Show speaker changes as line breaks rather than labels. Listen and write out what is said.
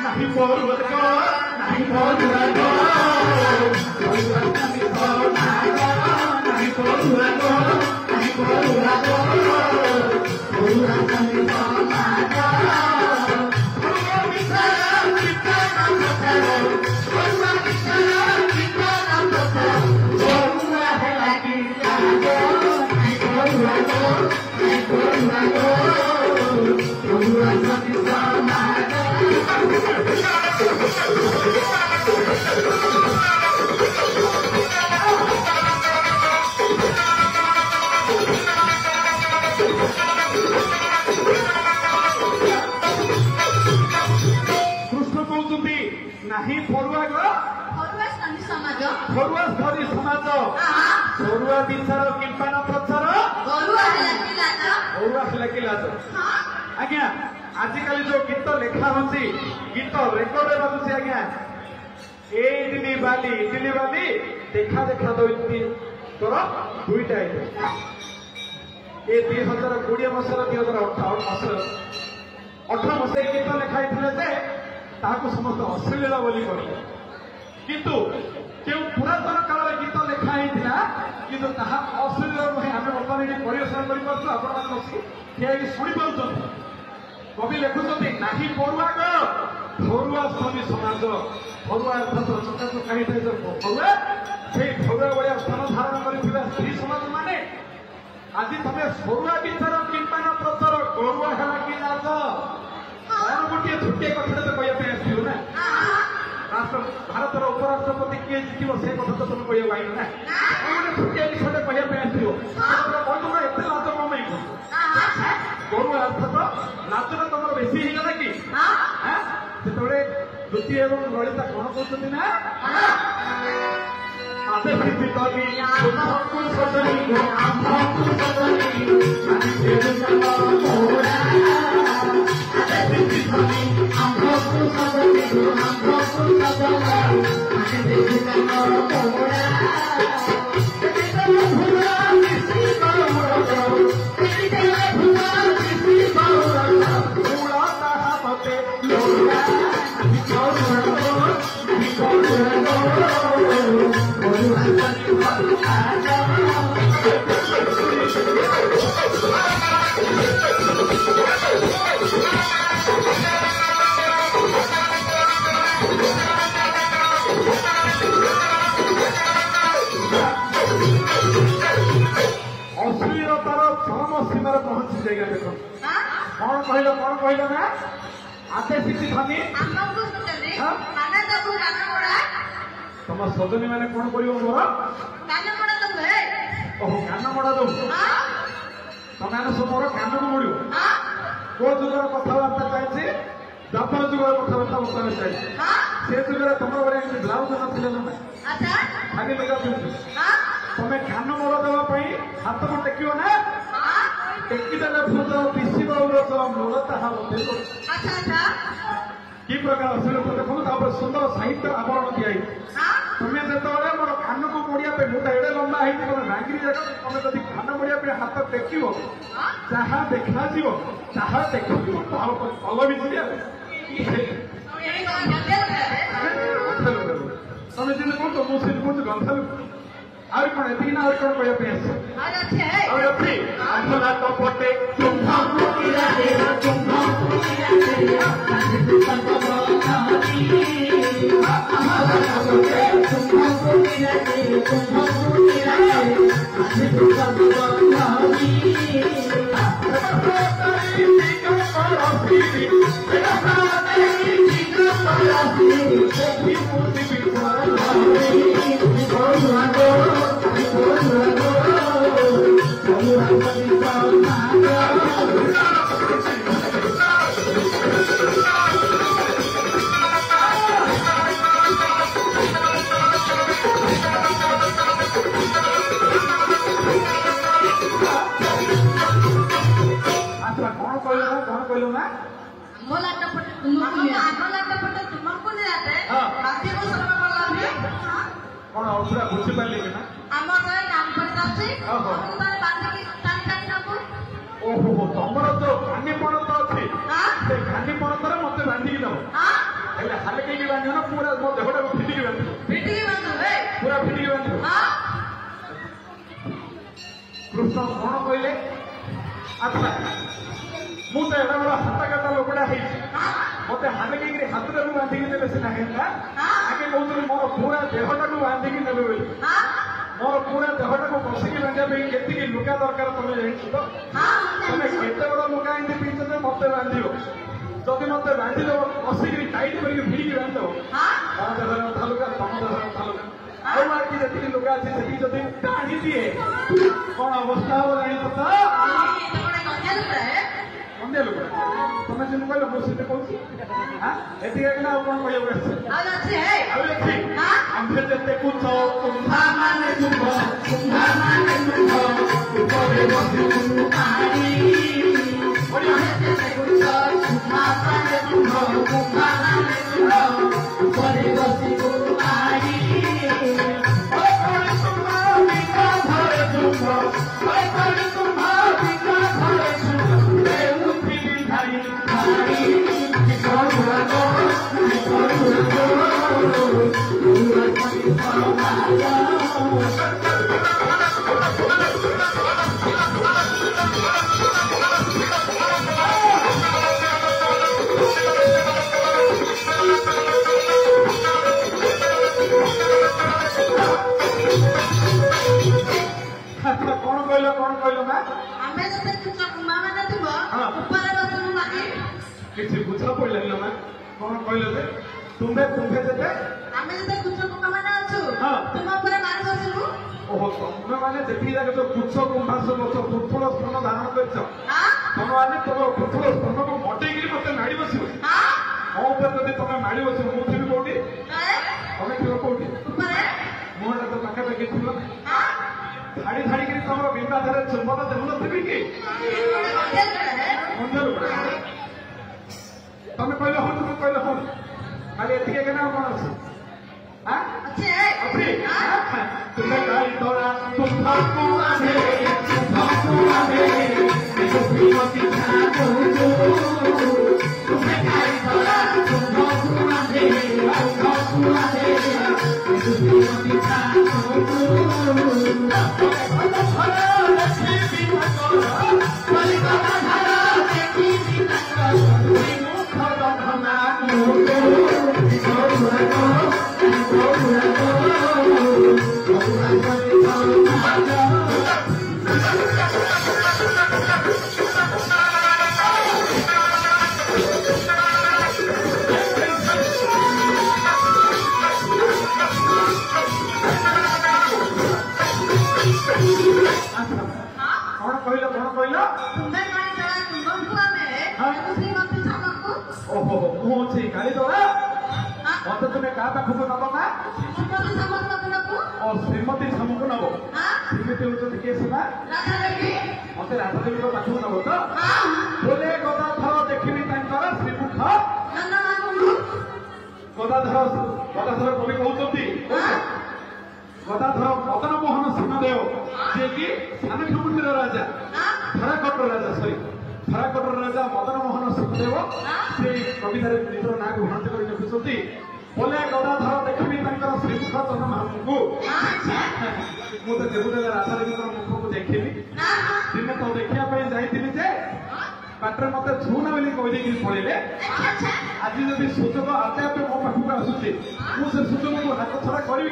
नहीं परुआ गो नहीं परुआ गो नहीं परुआ गो नहीं परुआ गो परुआ नहीं नहीं परुआ गो फरुआ धरी समाज फरुआ विचार किंपान प्रचार फरुआ कि लाज आज्ञा आजिकल जो गीत लेखा होती गीत रेकर्ड बाजुची आज्ञा इडली बाली देखा देखा तोर दुईटा ये 2020 मसीह 2018 मसीह गीत लेखाई से समस्त अश्लील बोली कहले किंतु जो पुरातन काल गीत लेखाई किंतु अश्लील नुहे आम बर्तमान ये परिवेशन कर शुणी पार्थ कवि लिखुं नहीं परुआ गो फरुआ स्वामी समाज फरुआ अर्थ चका चकाई फरुआ से फरुआ भाया स्थान धारण कर स्त्री समाज माने आज तुम फरुआ विचार किंपान प्रचार गरुआ है कि लाज कौन गोटे छुट्टिया कथा तो कहते आसो ना राष्ट्र भारतर उपराष्ट्रपति किए जितब से कथा तो तुम कह ना गोटे छुट्टिया विषय कहते आसो एत लाज कम गरुआ अर्थ तो लाजर तुम बेसी होगा कि से द्वितीय एवं ललिता कौन कहते ना अश्लीलतार चरम सीमार पहुंची जाएगा देख कौन कहल ना आते सीटी धनी तुम सजनी मैंने कौन कर मोर ओहो कान मड़ा दो तुम सब मोर कान को मोड़ को जुगर कथबार्ता चाहिए दापर जुगर कथबार्ता बर्तमान चाहिए से जुगर तुम ब्लाउज ना खाली लगा तुम्हें कान मोड़ देवाई हाथ को टेकिव ना टेकिदेले भूत पिसी मूल ताहा कि प्रकार अश्लीलता देखो सुंदर साहित्य आवरण दिखाई तुम्हें जो मोर कान को मोड़िया मुझे एडे लंबा है रांगी जगह तुम जब कान मोड़िया हाथ टेक जहाँ देखा जहाँ देख भल भी तुम जी कौन तो मुझे कौन गंधा और कौन एति ना और कौन कहते पटे बांधियो ना पूरा मो देहटा को फिटिकी बांधियो पूरा फिटिकी बांधियो कृष्ण कौन कहले अच्छा मु तो एटा बड़ा हाथ काटा लोकटा है मत हाणिकी हाथ बांधिकी देवे सीना है आगे कहते मोर पूरा देहटा को बांधिकी देवे बोली मोर पूरा देहटा को बसिकी बांधा के लुगा दरकार तुम जान तो तुम केते बड़ लुगा एमती पिंच मत बांधियो जदि मत बांधिद बसिक टाइट करके भिड़ी बांध तम देहर अधा लुगा तम देहर अधा लुगा आगे जी लुगा अच्छे से जदि टाणी दिए कौन अवस्था हम जानी तो अंधे लुगा तुम जो कह मुझे कहूँ एति कौन कह आंधे जिते कुछ कुंभा माने कौन कहल ना किसी बुझ पड़े ना कौन कहल तुम्हें तुम्हें जेते ओहो तुम मैंने जी जो पुच्छ कुंभास पुथुल स्तन धारण कर तुम मैंने तुम पुथुल स्तन को मटेक मत माड़ी बस मो जब तुम माड़ी बस मुझे कौटी तुम थी कौटी मुहटा तो पाखापाखि थी धाड़ी धाड़ी तुम बिंदा धरे चुंबन देव नी कि तुम कहले हूँ तुम कहले हूँ खाली एति कौन अच्छे तुम्हें कई तोरा तुम्हारे ओहो मुझे गाली दौरा मत तुम्हें क्या पाखक नब ना और श्रीमती सामू को नब श्रीमती हूँ किए सीमा मत राधादेवी पाखक नब तो बोले गदाधर देखी श्रीमुख गदाधर कवि कहते गदाधर मदन मोहन सिंहदेव जी कि सानखमुंडीर राजा धराकोटर राजा सरी धराकोटर राजा मदन मोहन सिंहदेव से कवितार निजर ना को भ्रांत कर लिखुंट बोले गदाधर देखी श्रीमुख चंद्र महाप्रभु मुझे देवदेव राधादेवी मुख को देखी दिने तो देखापी जाइए बाटर मत छूना बोली कहीदे पड़े आज जब सुजोग आपे आपे मो पाखक आसूचे मुझे सुजोग को हाथ छड़ा करी